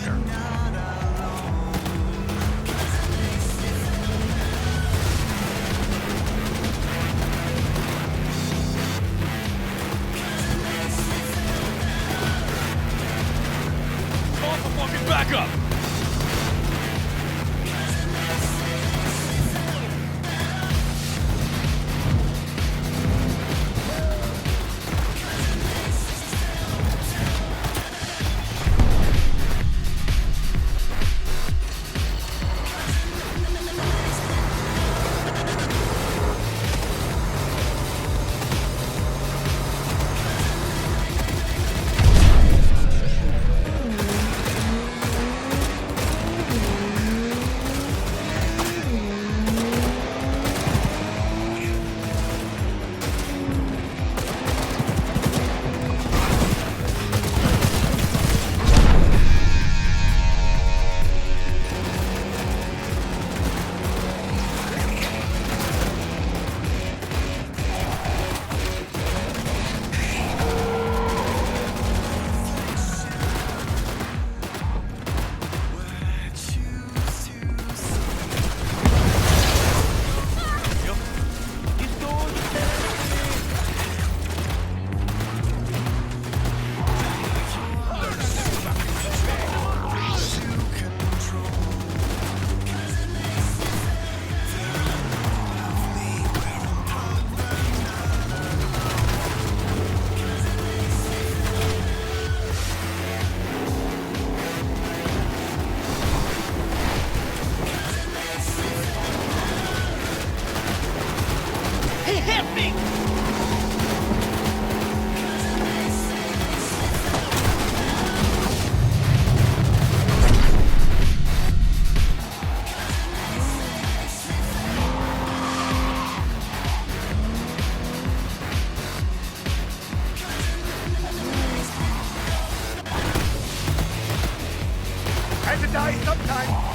motherfucker! Call for fucking backup! Had to die sometime.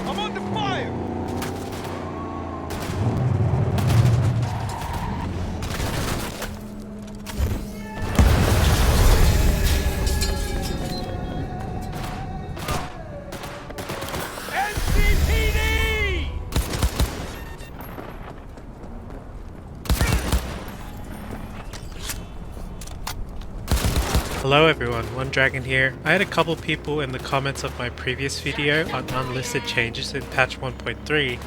I'm under fire! NCPD! Hello everyone, One Dragon here. I had a couple people in the comments of my previous video on unlisted changes in patch 1.3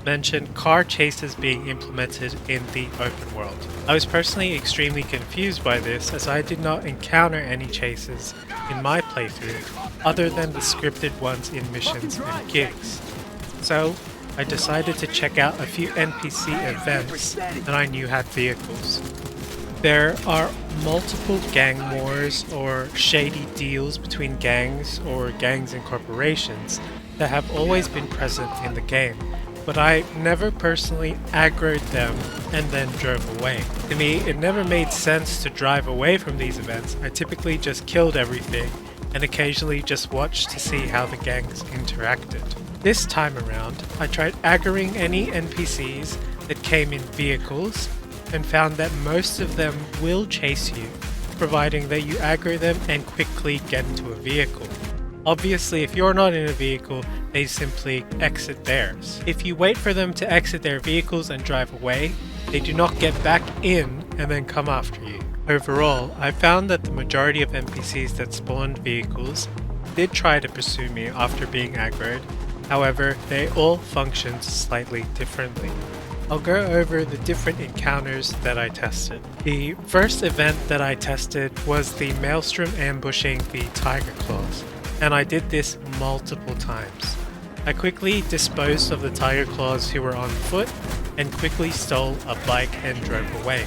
mention car chases being implemented in the open world. I was personally extremely confused by this as I did not encounter any chases in my playthrough other than the scripted ones in missions and gigs. So I decided to check out a few NPC events that I knew had vehicles. There are multiple gang wars or shady deals between gangs or gangs and corporations that have always been present in the game, but I never personally aggroed them and then drove away. To me, it never made sense to drive away from these events. I typically just killed everything and occasionally just watched to see how the gangs interacted. This time around, I tried aggroing any NPCs that came in vehicles and found that most of them will chase you, providing that you aggro them and quickly get into a vehicle. Obviously, if you're not in a vehicle, they simply exit theirs. If you wait for them to exit their vehicles and drive away, they do not get back in and then come after you. Overall, I found that the majority of NPCs that spawned vehicles did try to pursue me after being aggroed, However, they all function slightly differently. I'll go over the different encounters that I tested. The first event that I tested was the Maelstrom ambushing the Tyger Claws, and I did this multiple times. I quickly disposed of the Tyger Claws who were on foot and quickly stole a bike and drove away.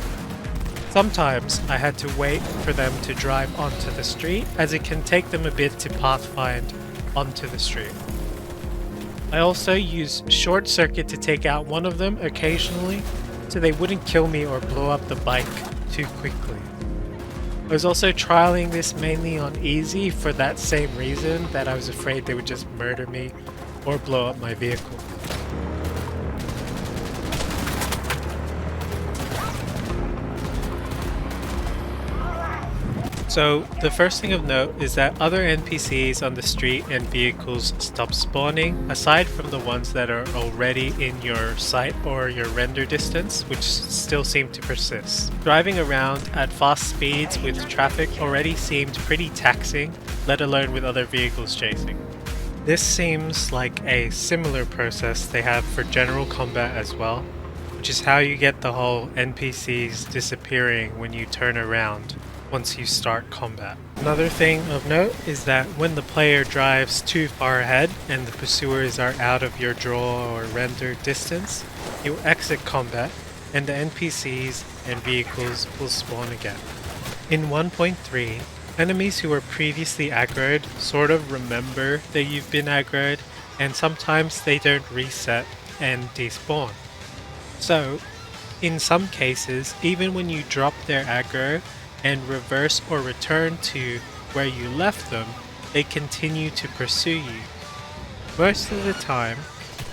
Sometimes I had to wait for them to drive onto the street, as it can take them a bit to pathfind onto the street. I also used short circuit to take out one of them occasionally, so they wouldn't kill me or blow up the bike too quickly. I was also trialing this mainly on easy for that same reason, that I was afraid they would just murder me or blow up my vehicle. So the first thing of note is that other NPCs on the street and vehicles stop spawning, aside from the ones that are already in your sight or your render distance, which still seem to persist. Driving around at fast speeds with traffic already seemed pretty taxing, let alone with other vehicles chasing. This seems like a similar process they have for general combat as well, which is how you get the whole NPCs disappearing when you turn around once you start combat. Another thing of note is that when the player drives too far ahead and the pursuers are out of your draw or render distance, you exit combat and the NPCs and vehicles will spawn again. In 1.3, enemies who were previously aggroed sort of remember that you've been aggroed, and sometimes they don't reset and despawn. So, in some cases, even when you drop their aggro and reverse or return to where you left them, they continue to pursue you. Most of the time,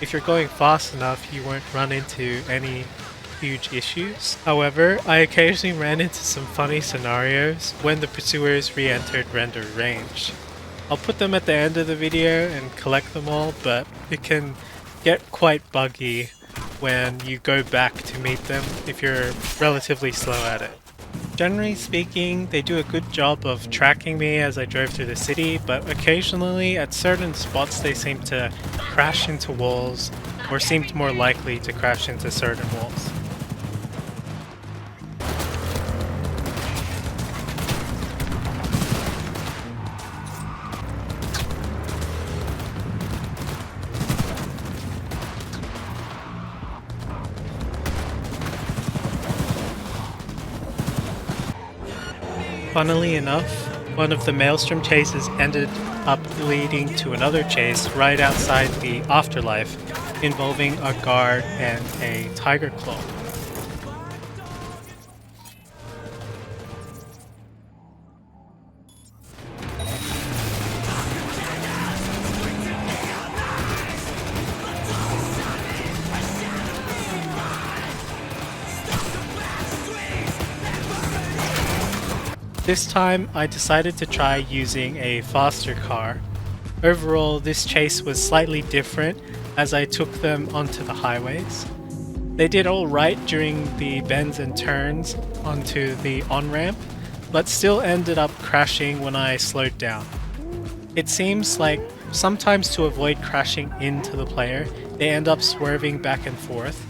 if you're going fast enough, you won't run into any huge issues. However, I occasionally ran into some funny scenarios when the pursuers re-entered render range. I'll put them at the end of the video and collect them all, but it can get quite buggy when you go back to meet them if you're relatively slow at it. Generally speaking, they do a good job of tracking me as I drove through the city, but occasionally at certain spots they seem to crash into walls, or seemed more likely to crash into certain walls. Funnily enough, one of the Maelstrom chases ended up leading to another chase right outside the afterlife, involving a guard and a Tyger Claw. This time I decided to try using a faster car. Overall, this chase was slightly different as I took them onto the highways. They did alright during the bends and turns onto the on-ramp, but still ended up crashing when I slowed down. It seems like sometimes to avoid crashing into the player, they end up swerving back and forth.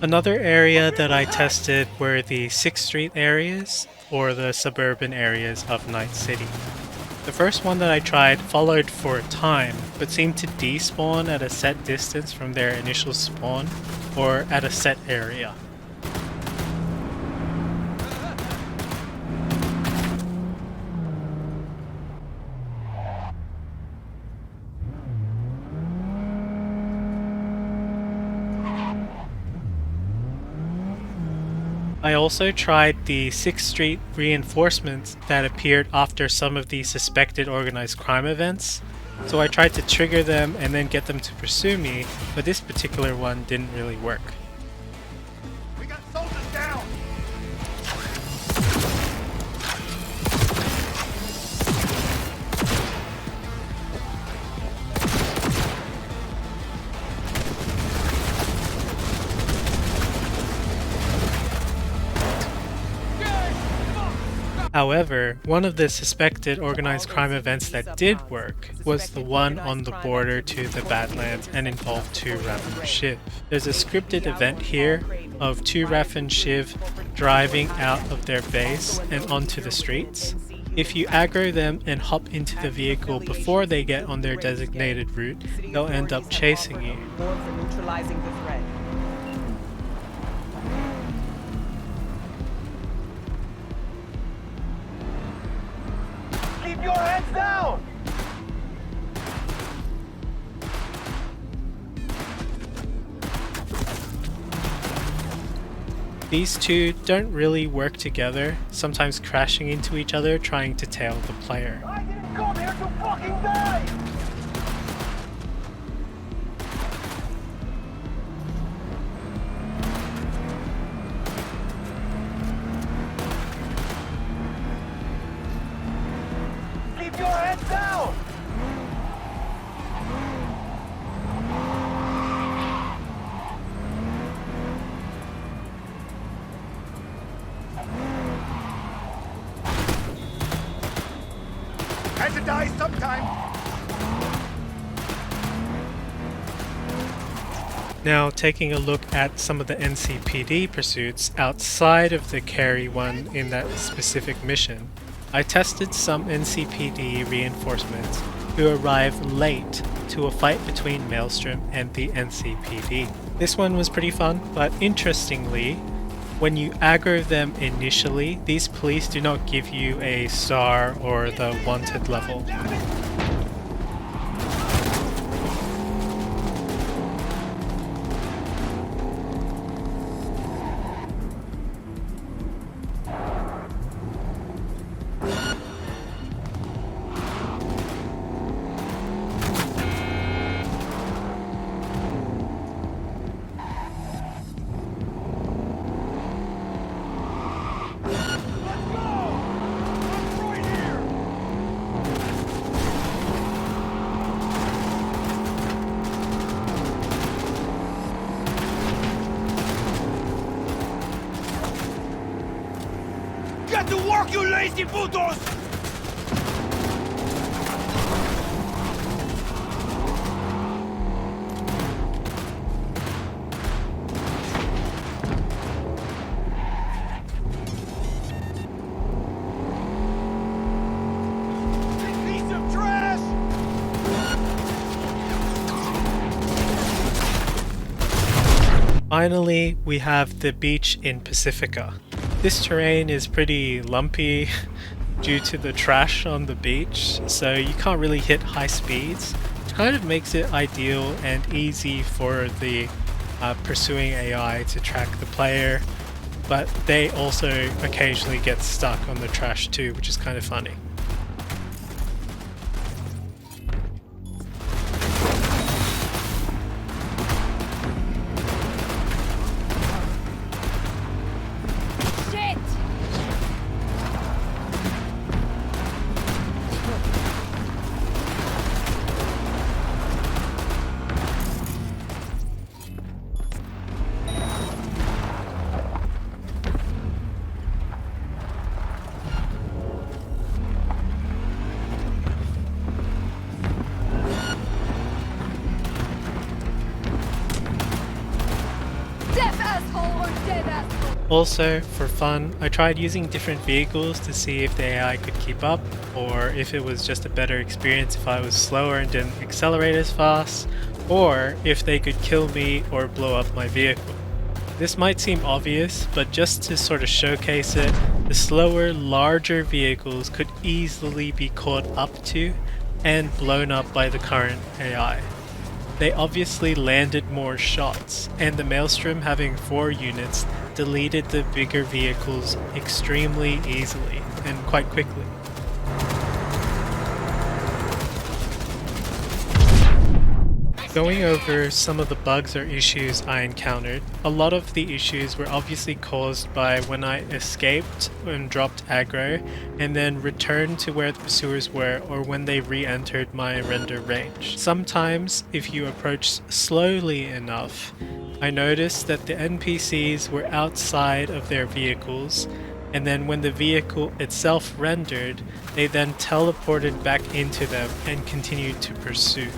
Another area that I tested were the 6th Street areas, or the suburban areas of Night City. The first one that I tried followed for a time, but seemed to despawn at a set distance from their initial spawn, or at a set area. I also tried the 6th Street reinforcements that appeared after some of the suspected organized crime events, so I tried to trigger them and then get them to pursue me, but this particular one didn't really work. We got soldiers down! However, one of the suspected organized crime events that did work was the one on the border to the Badlands and involved 2 Raffen Shiv. There's a scripted event here of 2 Raffen Shiv driving out of their base and onto the streets. If you aggro them and hop into the vehicle before they get on their designated route, they'll end up chasing you. Neutralizing the threat. Keep your heads down! These two don't really work together, sometimes crashing into each other trying to tail the player. I didn't come here to fucking die! Keep your heads down! Had to die sometime! Now, taking a look at some of the NCPD pursuits outside of the carry one in that specific mission, I tested some NCPD reinforcements who arrived late to a fight between Maelstrom and the NCPD. This one was pretty fun, but interestingly, when you aggro them initially, these police do not give you a star or the wanted level. Get to work, you lazy putos! Piece of trash! Finally, we have the beach in Pacifica. This terrain is pretty lumpy due to the trash on the beach, so you can't really hit high speeds, which kind of makes it ideal and easy for the pursuing AI to track the player, but they also occasionally get stuck on the trash too, which is kind of funny. Also, for fun, I tried using different vehicles to see if the AI could keep up, or if it was just a better experience if I was slower and didn't accelerate as fast, or if they could kill me or blow up my vehicle. This might seem obvious, but just to sort of showcase it, the slower, larger vehicles could easily be caught up to and blown up by the current AI. They obviously landed more shots, and the Maelstrom having 4 units deleted the bigger vehicles extremely easily and quite quickly. Going over some of the bugs or issues I encountered, a lot of the issues were obviously caused by when I escaped and dropped aggro and then returned to where the pursuers were, or when they re-entered my render range. Sometimes, if you approach slowly enough, I noticed that the NPCs were outside of their vehicles, and then when the vehicle itself rendered, they then teleported back into them and continued to pursue.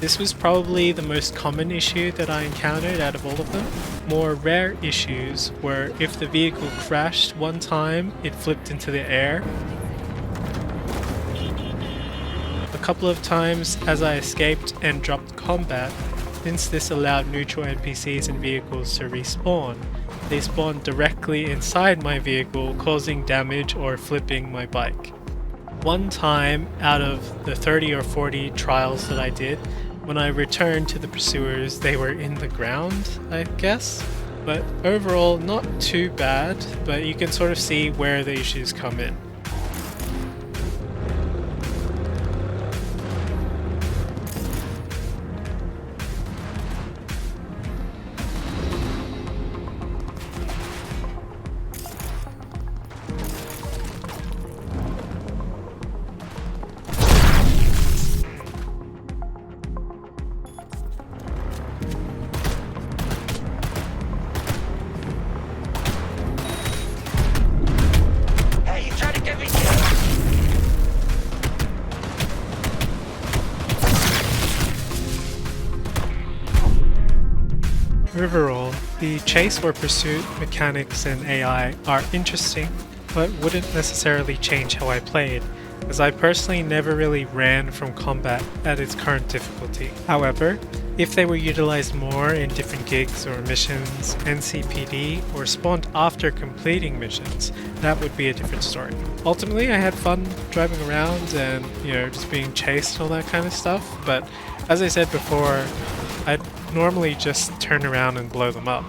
This was probably the most common issue that I encountered out of all of them. More rare issues were if the vehicle crashed one time, it flipped into the air. A couple of times as I escaped and dropped combat, since this allowed neutral NPCs and vehicles to respawn, they spawned directly inside my vehicle, causing damage or flipping my bike. One time out of the 30 or 40 trials that I did, when I returned to the pursuers, they were in the ground, I guess. But overall, not too bad, but you can sort of see where the issues come in. Overall, the chase or pursuit mechanics in AI are interesting, but wouldn't necessarily change how I played, as I personally never really ran from combat at its current difficulty. However, if they were utilized more in different gigs or missions, NCPD, or spawned after completing missions, that would be a different story. Ultimately, I had fun driving around and, just being chased and all that kind of stuff, but as I said before, I'd normally just turn around and blow them up.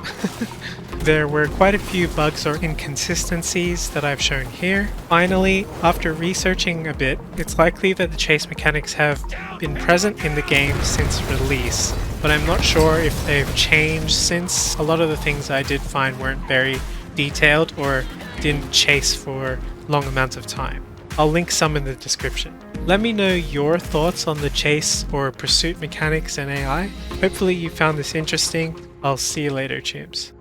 There were quite a few bugs or inconsistencies that I've shown here. Finally, after researching a bit, it's likely that the chase mechanics have been present in the game since release, but I'm not sure if they've changed since. A lot of the things I did find weren't very detailed or didn't chase for long amounts of time. I'll link some in the description. Let me know your thoughts on the chase or pursuit mechanics in AI. Hopefully you found this interesting. I'll see you later, chimps.